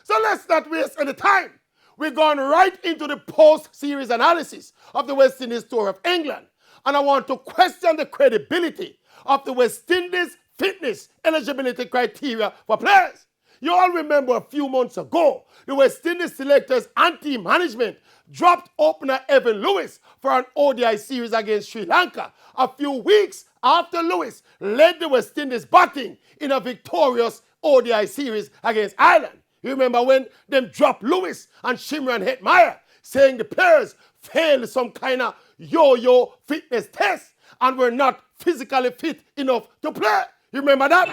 So let's not waste any time. We're going right into the post-series analysis of the West Indies tour of England. And I want to question the credibility of the West Indies fitness eligibility criteria for players. You all remember a few months ago, the West Indies selectors and team management dropped opener Evan Lewis for an ODI series against Sri Lanka a few weeks after Lewis led the West Indies batting in a victorious ODI series against Ireland. You remember when them dropped Lewis and Shimron Hetmeyer, saying the players failed some kind of yo-yo fitness test and were not physically fit enough to play. You remember that?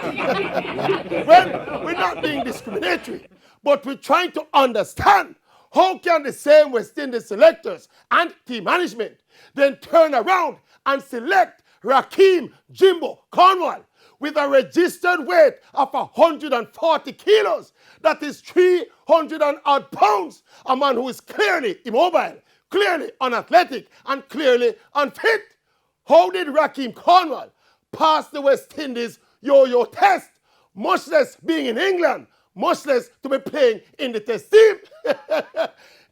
Well, we're not being discriminatory, but we're trying to understand how can the same West Indies selectors and team management then turn around and select Rakeem Jimbo Cornwall with a registered weight of 140 kilos, that is 300 and odd pounds, a man who is clearly immobile, clearly unathletic, and clearly unfit. How did Rakeem Cornwall pass the West Indies yo-yo test, much less being in England, much less to be playing in the test team?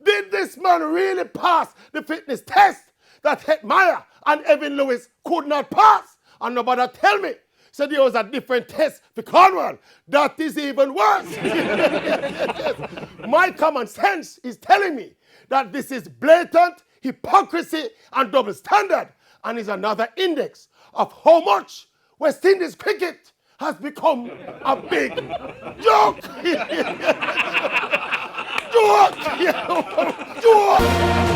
Did this man really pass the fitness test that Hetmeyer and Evan Lewis could not pass? And nobody tell me. So there was a different test for Cornwall. That is even worse. My common sense is telling me that this is blatant hypocrisy and double standard, and is another index of how much West Indies cricket has become a big joke. Joke! Joke!